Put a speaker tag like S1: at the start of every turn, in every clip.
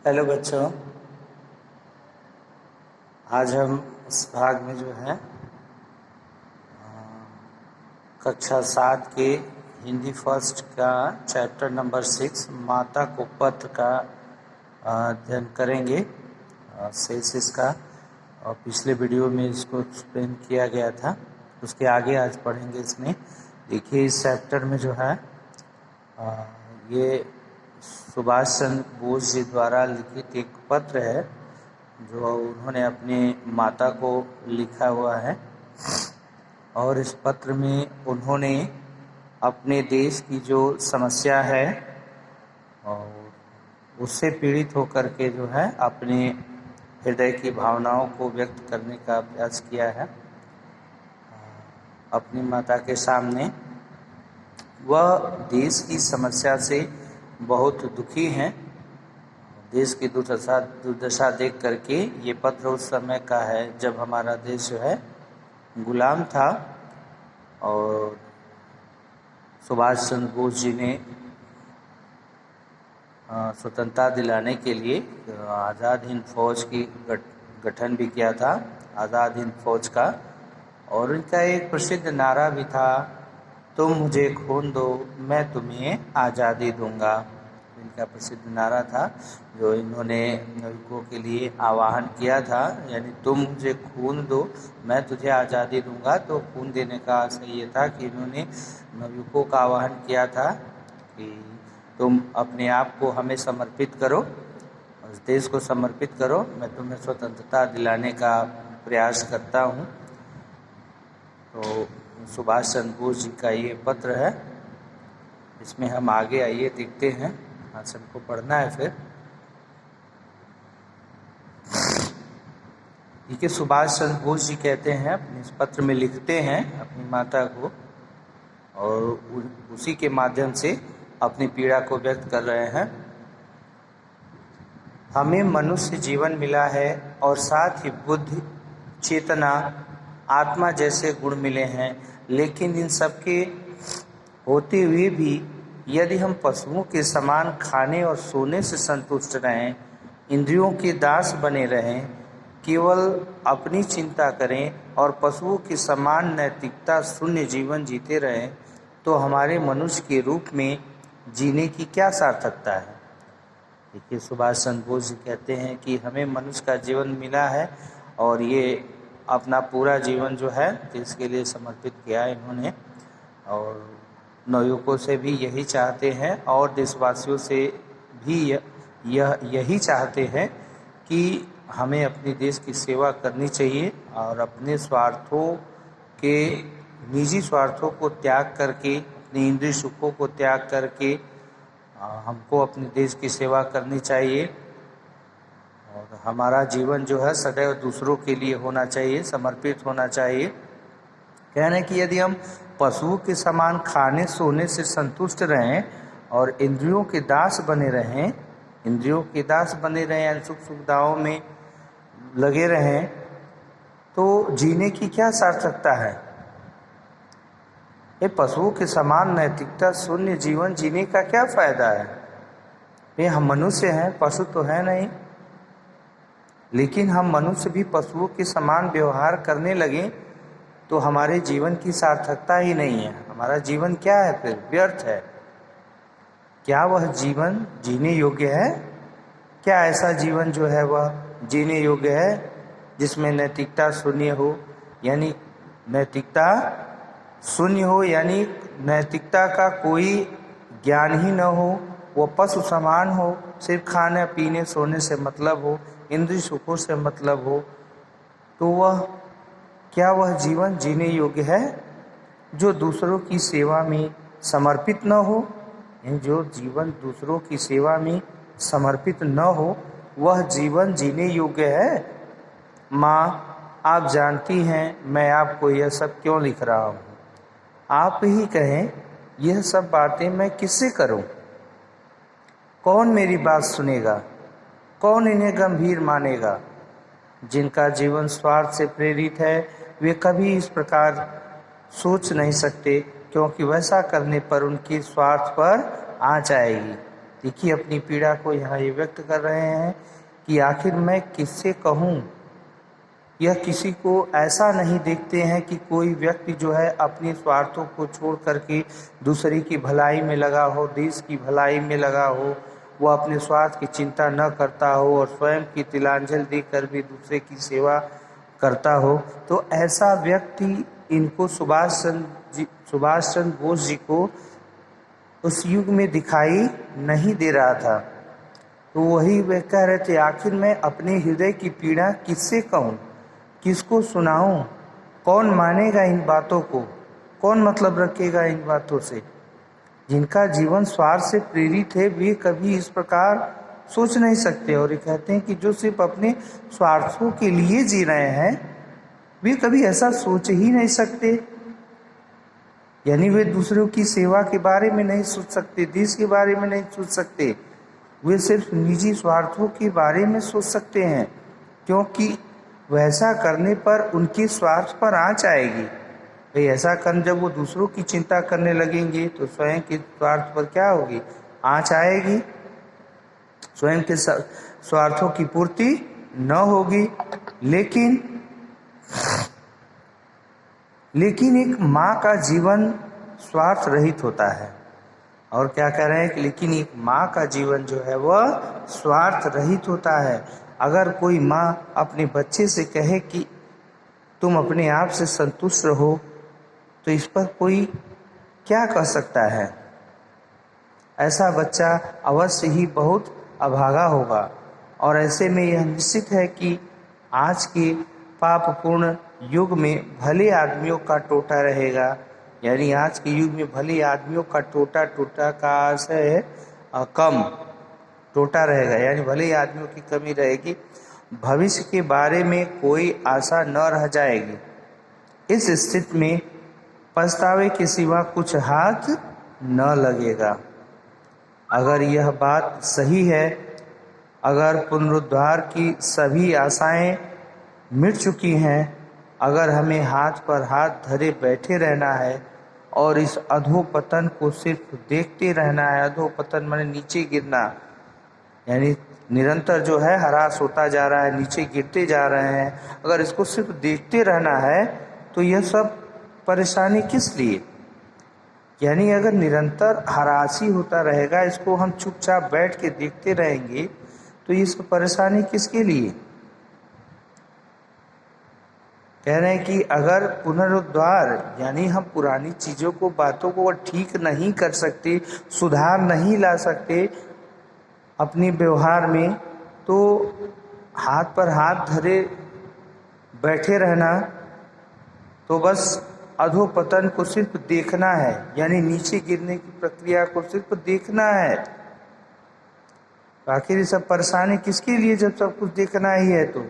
S1: Hello बच्चों, आज हम इस भाग में जो है कक्षा 7 के हिंदी फर्स्ट का चैप्टर नंबर 6 माता को पत्र का अध्ययन करेंगे। शेष इसका और पिछले वीडियो में इसको एक्सप्लेन किया गया था, उसके आगे आज पढ़ेंगे। इसमें देखिए, इस चैप्टर में जो है ये सुभाष चंद्र बोस जी द्वारा लिखित एक पत्र है जो उन्होंने अपनी माता को लिखा हुआ है। और इस पत्र में उन्होंने अपने देश की जो समस्या है और उससे पीड़ित होकर के जो है अपने हृदय की भावनाओं को व्यक्त करने का प्रयास किया है अपनी माता के सामने। वह देश की समस्या से बहुत दुखी हैं। देश की दुर्दशा देख करके ये पत्र उस समय का है जब हमारा देश जो है गुलाम था और सुभाष चंद्र बोस जी ने स्वतंत्रता दिलाने के लिए आज़ाद हिंद फौज की गठन भी किया था, आज़ाद हिंद फौज का। और इनका एक प्रसिद्ध नारा भी था, तुम मुझे खून दो मैं तुम्हें आज़ादी दूंगा। इनका प्रसिद्ध नारा था जो इन्होंने नाविकों के लिए आह्वान किया था, यानी तुम मुझे खून दो मैं तुझे आज़ादी दूंगा। तो खून देने का आशय ये था कि इन्होंने नाविकों का आह्वान किया था कि तुम अपने आप को हमें समर्पित करो, उस देश को समर्पित करो, मैं तुम्हें स्वतंत्रता दिलाने का प्रयास करता हूँ। तो सुभाष चंद्र बोस जी का ये पत्र है। इसमें हम आगे आइए देखते हैं, भाषण को पढ़ना है। फिर देखिए, सुभाष चंद्र बोस जी कहते हैं, अपने इस पत्र में लिखते हैं अपनी माता को और उसी के माध्यम से अपनी पीड़ा को व्यक्त कर रहे हैं। हमें मनुष्य जीवन मिला है और साथ ही बुद्धि, चेतना, आत्मा जैसे गुण मिले हैं, लेकिन इन सब के होते हुए भी यदि हम पशुओं के समान खाने और सोने से संतुष्ट रहें, इंद्रियों के दास बने रहें, केवल अपनी चिंता करें और पशुओं के समान नैतिकता शून्य जीवन जीते रहें, तो हमारे मनुष्य के रूप में जीने की क्या सार्थकता है। देखिए, सुभाष चंद्र बोस जी कहते हैं कि हमें मनुष्य का जीवन मिला है और ये अपना पूरा जीवन जो है देश के लिए समर्पित किया इन्होंने, और नाविकों से भी यही चाहते हैं और देशवासियों से भी यही चाहते हैं कि हमें अपने देश की सेवा करनी चाहिए और अपने स्वार्थों के, निजी स्वार्थों को त्याग करके, अपने इंद्रिय सुखों को त्याग करके हमको अपने देश की सेवा करनी चाहिए। और हमारा जीवन जो है सदैव दूसरों के लिए होना चाहिए, समर्पित होना चाहिए। कहने कि यदि हम पशुओं के समान खाने सोने से संतुष्ट रहें और इंद्रियों के दास बने रहें, इंद्रियों के दास बने रहें यानी सुख सुविधाओं में लगे रहें, तो जीने की क्या सार्थकता है। ये पशुओं के समान नैतिकता शून्य जीवन जीने का क्या फायदा है। ये हम मनुष्य हैं, पशु तो है नहीं, लेकिन हम मनुष्य भी पशुओं के समान व्यवहार करने लगे तो हमारे जीवन की सार्थकता ही नहीं है। हमारा जीवन क्या है, फिर व्यर्थ है। क्या वह जीवन जीने योग्य है? क्या ऐसा जीवन जो है वह जीने योग्य है जिसमें नैतिकता शून्य हो, यानी नैतिकता शून्य हो, यानी नैतिकता का कोई ज्ञान ही न हो, वो पशु समान हो, सिर्फ खाने पीने सोने से मतलब हो, इंद्रिय सुखों से मतलब हो, तो वह जीवन जीने योग्य है? जो दूसरों की सेवा में समर्पित न हो, जो जीवन दूसरों की सेवा में समर्पित न हो, वह जीवन जीने योग्य है? माँ, आप जानती हैं मैं आपको यह सब क्यों लिख रहा हूँ। आप ही कहें, यह सब बातें मैं किससे करूँ? कौन मेरी बात सुनेगा? कौन इन्हें गंभीर मानेगा? जिनका जीवन स्वार्थ से प्रेरित है वे कभी इस प्रकार सोच नहीं सकते, क्योंकि वैसा करने पर उनकी स्वार्थ पर आँच आएगी। देखिए अपनी पीड़ा को यहाँ ये व्यक्त कर रहे हैं कि आखिर मैं किससे कहूँ। यह किसी को ऐसा नहीं देखते हैं कि कोई व्यक्ति जो है अपने स्वार्थों को छोड़ करके दूसरे की भलाई में लगा हो, देश की भलाई में लगा हो, वो अपने स्वार्थ की चिंता न करता हो और स्वयं की तिलांजलि देकर भी दूसरे की सेवा करता हो। तो ऐसा व्यक्ति इनको सुभाष चंद्र बोस जी को उस युग में दिखाई नहीं दे रहा था। तो वही वे कह रहे थे, आखिर मैं अपने हृदय की पीड़ा किससे कहूँ, किसको सुनाऊं, कौन मानेगा इन बातों को, कौन मतलब रखेगा इन बातों से। जिनका जीवन स्वार्थ से प्रेरित है वे कभी इस प्रकार सोच नहीं सकते। और ये कहते हैं कि जो सिर्फ अपने स्वार्थों के लिए जी रहे हैं वे कभी ऐसा सोच ही नहीं सकते। यानी वे दूसरों की सेवा के बारे में नहीं सोच सकते, देश के बारे में नहीं सोच सकते, वे सिर्फ निजी स्वार्थों के बारे में सोच सकते हैं, क्योंकि वैसा करने पर उनके स्वार्थ पर आँच आएगी। भाई ऐसा कर जब वो दूसरों की चिंता करने लगेंगे तो स्वयं के स्वार्थ पर क्या होगी, आँच आएगी, स्वयं के स्वार्थों की पूर्ति न होगी। लेकिन एक माँ का जीवन स्वार्थ रहित होता है। और क्या कह रहे हैं कि लेकिन एक माँ का जीवन जो है वह स्वार्थ रहित होता है। अगर कोई माँ अपने बच्चे से कहे कि तुम अपने आप से संतुष्ट रहो तो इस पर कोई क्या कह सकता है। ऐसा बच्चा अवश्य ही बहुत अभागा होगा। और ऐसे में यह निश्चित है कि आज के पापपूर्ण युग में भले आदमियों का टोटा रहेगा। यानी आज के युग में भले आदमियों का टोटा का आशय है कम टोटा रहेगा, यानी भले ही आदमियों की कमी रहेगी, भविष्य के बारे में कोई आशा न रह जाएगी। इस स्थिति में पछतावे के सिवा कुछ हाथ न लगेगा। अगर यह बात सही है, अगर पुनरुद्धार की सभी आशाएं मिट चुकी हैं, अगर हमें हाथ पर हाथ धरे बैठे रहना है और इस अधोपतन को सिर्फ देखते रहना है, अधोपतन माने नीचे गिरना, यानी निरंतर जो है हरास होता जा रहा है, नीचे गिरते जा रहे हैं, अगर इसको सिर्फ देखते रहना है तो यह सब परेशानी किस लिए। यानी अगर निरंतर हरासी होता रहेगा, इसको हम चुपचाप बैठ के देखते रहेंगे तो ये सब परेशानी किसके लिए। कह रहे हैं कि अगर पुनरुद्धार यानी हम पुरानी चीज़ों को बातों को ठीक नहीं कर सकते, सुधार नहीं ला सकते अपने व्यवहार में, तो हाथ पर हाथ धरे बैठे रहना तो बस अधोपतन को सिर्फ देखना है, यानी नीचे गिरने की प्रक्रिया को सिर्फ देखना है। आखिर ये सब परेशानी किसके लिए जब सब कुछ देखना ही है। तो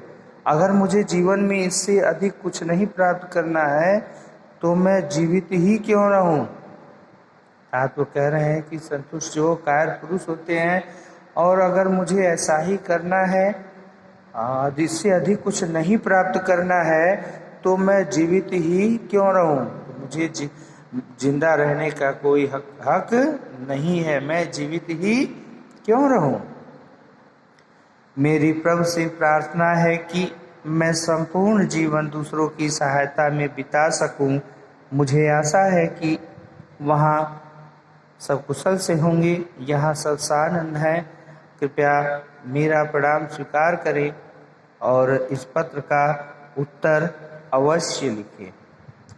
S1: अगर मुझे जीवन में इससे अधिक कुछ नहीं प्राप्त करना है तो मैं जीवित ही क्यों रहूं। आप तो कह रहे हैं कि संतुष्ट जो कायर पुरुष होते हैं, और अगर मुझे ऐसा ही करना है, इससे अधिक कुछ नहीं प्राप्त करना है तो मैं जीवित ही क्यों रहूं। तो मुझे जिंदा रहने का कोई हक नहीं है, मैं जीवित ही क्यों रहूं। मेरी प्रभु से प्रार्थना है कि मैं संपूर्ण जीवन दूसरों की सहायता में बिता सकूं। मुझे आशा है कि वहाँ सब कुशल से होंगे, यहाँ सब सानंद है। कृपया मेरा प्रणाम स्वीकार करें और इस पत्र का उत्तर अवश्य लिखें,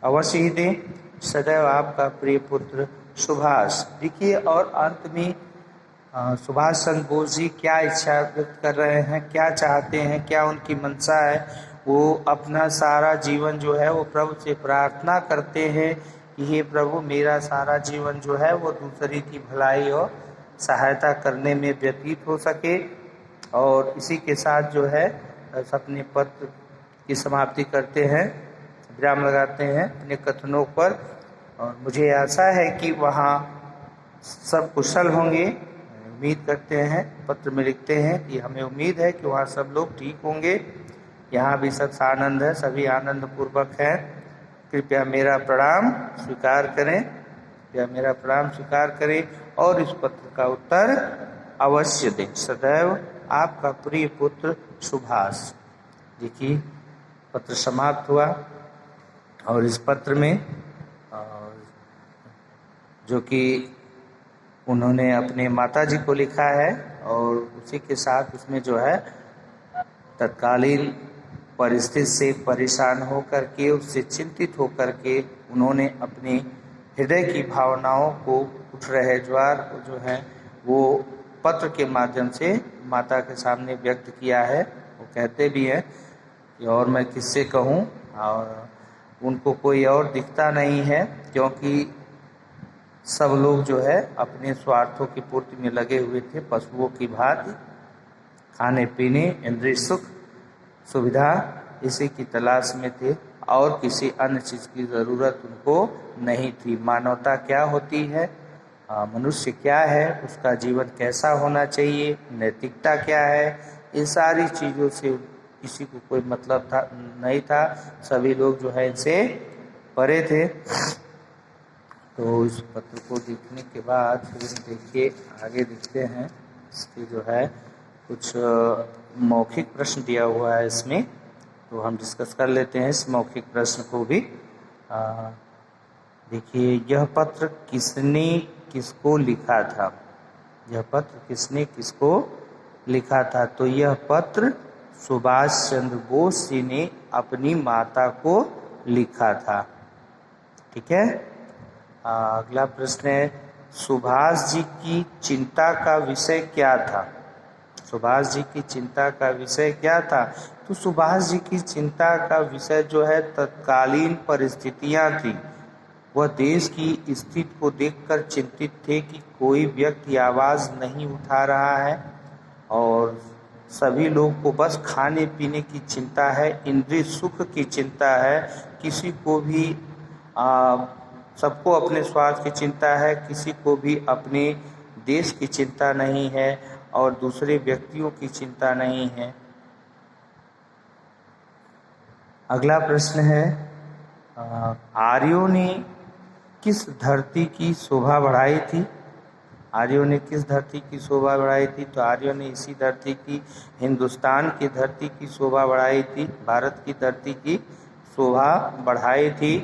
S1: अवश्य ही दें। सदैव आपका प्रिय पुत्र सुभाष। देखिए, और अंत में सुभाष चंद्र बोस जी क्या इच्छा व्यक्त कर रहे हैं, क्या चाहते हैं, क्या उनकी मंशा है। वो अपना सारा जीवन जो है वो प्रभु से प्रार्थना करते हैं कि हे प्रभु, मेरा सारा जीवन जो है वो दूसरे की भलाई और सहायता करने में व्यतीत हो सके। और इसी के साथ जो है अपने पत्र की समाप्ति करते हैं, विराम लगाते हैं अपने कथनों पर। और मुझे आशा है कि वहाँ सब कुशल होंगे, उम्मीद करते हैं, पत्र में लिखते हैं कि हमें उम्मीद है कि वहाँ सब लोग ठीक होंगे। यहाँ भी सब आनंद है, सभी आनंद पूर्वक है। कृपया मेरा प्रणाम स्वीकार करें, कृपया मेरा प्रणाम स्वीकार करें और इस पत्र का उत्तर अवश्य दें। सदैव आपका प्रिय पुत्र सुभाष। देखिए पत्र समाप्त हुआ और इस पत्र में जो कि उन्होंने अपने माताजी को लिखा है और उसी के साथ उसमें जो है तत्कालीन परिस्थिति से परेशान होकर के, उससे चिंतित होकर के उन्होंने अपने हृदय की भावनाओं को, उठ रहे ज्वार को जो है वो पत्र के माध्यम से माता के सामने व्यक्त किया है। वो कहते भी हैं कि और मैं किससे कहूँ, और उनको कोई और दिखता नहीं है क्योंकि सब लोग जो है अपने स्वार्थों की पूर्ति में लगे हुए थे, पशुओं की भांति खाने पीने, इंद्रिय सुख सुविधा इसी की तलाश में थे और किसी अन्य चीज़ की ज़रूरत उनको नहीं थी। मानवता क्या होती है, मनुष्य क्या है, उसका जीवन कैसा होना चाहिए, नैतिकता क्या है, इन सारी चीज़ों से किसी को कोई मतलब था नहीं था। सभी लोग जो है इनसे परे थे। तो इस पत्र को देखने के बाद फिर देखिए आगे देखते हैं। इसके जो है कुछ मौखिक प्रश्न दिया हुआ है इसमें, तो हम डिस्कस कर लेते हैं इस मौखिक प्रश्न को भी। देखिए यह पत्र किसने किसको लिखा था, यह पत्र किसने किसको लिखा था। तो यह पत्र सुभाष चंद्र बोस जी ने अपनी माता को लिखा था। ठीक है। अगला प्रश्न है सुभाष जी की चिंता का विषय क्या था। सुभाष जी की चिंता का विषय क्या था। तो सुभाष जी की चिंता का विषय जो है तत्कालीन परिस्थितियां थी। वह देश की स्थिति को देखकर चिंतित थे कि कोई व्यक्ति आवाज़ नहीं उठा रहा है और सभी लोग को बस खाने पीने की चिंता है, इंद्रिय सुख की चिंता है, किसी को भी सबको अपने स्वार्थ की चिंता है, किसी को भी अपने देश की चिंता नहीं है और दूसरे व्यक्तियों की चिंता नहीं है। अगला प्रश्न है आर्यों ने किस धरती की शोभा बढ़ाई थी। आर्यों ने किस धरती की शोभा बढ़ाई थी। तो आर्यों ने इसी धरती की, हिंदुस्तान की धरती की शोभा बढ़ाई थी, भारत की धरती की शोभा बढ़ाई थी।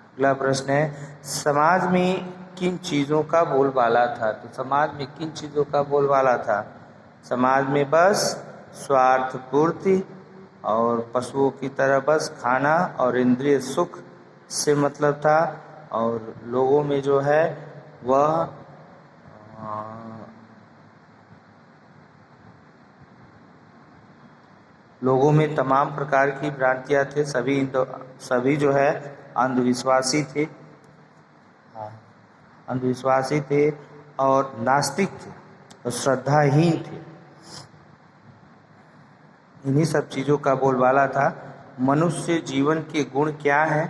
S1: अगला प्रश्न है समाज में किन चीज़ों का बोलबाला था। तो समाज में किन चीज़ों का बोलबाला था। समाज में बस स्वार्थ पूर्ति और पशुओं की तरह बस खाना और इंद्रिय सुख से मतलब था और लोगों में जो है वह लोगों में तमाम प्रकार की भ्रांतियां थे। सभी जो है अंधविश्वासी थे, अंधविश्वासी थे और नास्तिक थे और श्रद्धाहीन थे। इन्हीं सब चीज़ों का बोलबाला था। मनुष्य जीवन के गुण क्या है।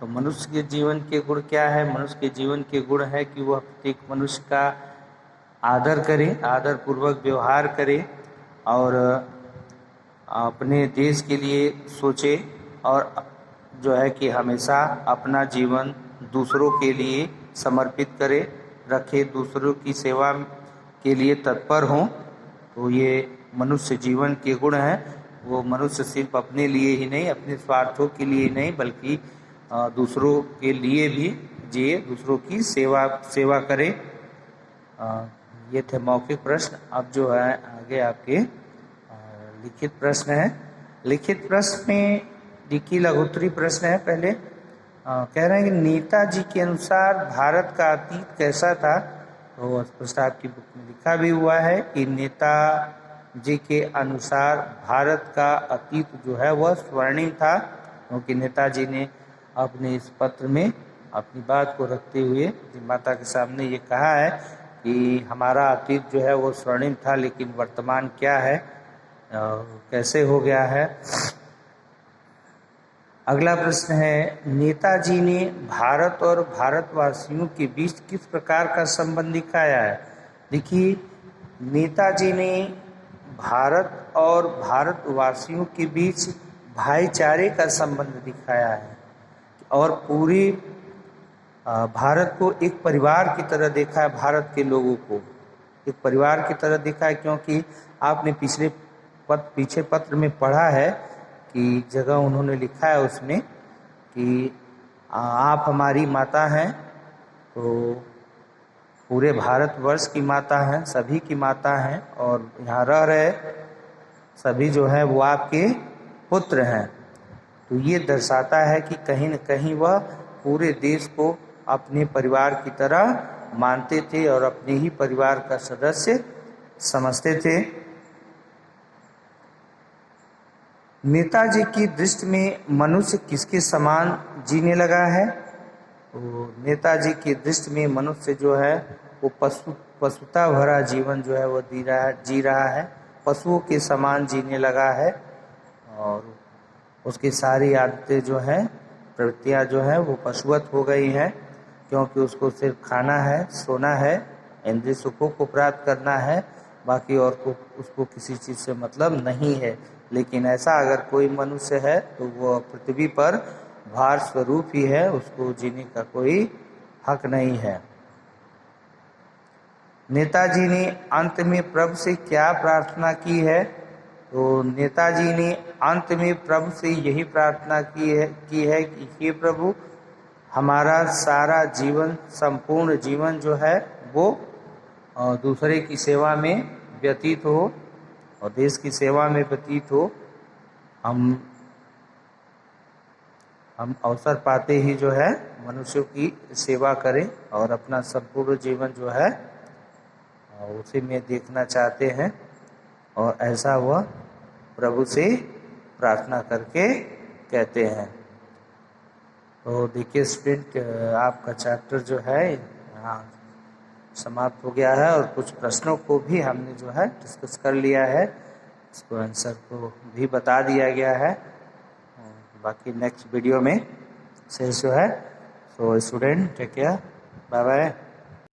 S1: तो मनुष्य के जीवन के गुण क्या है। मनुष्य के जीवन के गुण है कि वह प्रत्येक मनुष्य का आदर करे, आदर पूर्वक व्यवहार करे और अपने देश के लिए सोचे और जो है कि हमेशा अपना जीवन दूसरों के लिए समर्पित करे, रखे, दूसरों की सेवा के लिए तत्पर हों। तो ये मनुष्य जीवन के गुण हैं। वो मनुष्य सिर्फ अपने लिए ही नहीं, अपने स्वार्थों के लिए नहीं, बल्कि दूसरों के लिए भी जिए, दूसरों की सेवा करे। ये थे मौखिक प्रश्न। अब जो है आगे आपके लिखित प्रश्न है। लिखित प्रश्न में देखिए लघुत्तरी प्रश्न है। पहले कह रहे हैं कि नेताजी के अनुसार भारत का अतीत कैसा था। तो प्रश्न आपकी बुक में लिखा भी हुआ है कि नेताजी के अनुसार भारत का अतीत जो है वह स्वर्णिम था, क्योंकि नेताजी ने अपने इस पत्र में अपनी बात को रखते हुए माता के सामने ये कहा है कि हमारा अतीत जो है वो स्वर्णिम था, लेकिन वर्तमान क्या है, कैसे हो गया है। अगला प्रश्न है नेताजी ने भारत और भारतवासियों के बीच किस प्रकार का संबंध दिखाया है। देखिए नेताजी ने भारत और भारतवासियों के बीच भाईचारे का संबंध दिखाया है और पूरी भारत को एक परिवार की तरह देखा है, भारत के लोगों को एक परिवार की तरह देखा है, क्योंकि आपने पीछे पत्र में पढ़ा है कि जगह उन्होंने लिखा है उसमें कि आप हमारी माता हैं, तो पूरे भारतवर्ष की माता हैं, सभी की माता हैं, और यहाँ रह रहे सभी जो है वो आपके पुत्र हैं। तो ये दर्शाता है कि कहीं न कहीं वह पूरे देश को अपने परिवार की तरह मानते थे और अपने ही परिवार का सदस्य समझते थे। नेताजी की दृष्टि में मनुष्य किसके समान जीने लगा है? तो नेताजी की दृष्टि में मनुष्य जो है वो पशुता भरा जीवन जो है वो जी रहा है, पशुओं के समान जीने लगा है, और उसकी सारी आदतें जो हैं, प्रवृत्तियां जो है वो पशुवत हो गई हैं, क्योंकि उसको सिर्फ खाना है, सोना है, इंद्रिय सुखों को प्राप्त करना है, बाकी और को उसको किसी चीज़ से मतलब नहीं है। लेकिन ऐसा अगर कोई मनुष्य है तो वो पृथ्वी पर भार स्वरूप ही है, उसको जीने का कोई हक नहीं है। नेताजी ने अंत में प्रभु से क्या प्रार्थना की है? तो नेताजी ने अंत में प्रभु से यही प्रार्थना की है कि हे प्रभु, हमारा सारा जीवन, संपूर्ण जीवन जो है वो दूसरे की सेवा में व्यतीत हो और देश की सेवा में व्यतीत हो। हम अवसर पाते ही जो है मनुष्यों की सेवा करें और अपना संपूर्ण जीवन जो है उसी में देखना चाहते हैं, और ऐसा वह प्रभु से प्रार्थना करके कहते हैं। तो देखिए स्टूडेंट, आपका चैप्टर जो है यहाँ समाप्त हो गया है, और कुछ प्रश्नों को भी हमने जो है डिस्कस कर लिया है, इसको आंसर को भी बता दिया गया है। बाकी नेक्स्ट वीडियो में शेष जो है। So student take care, bye bye.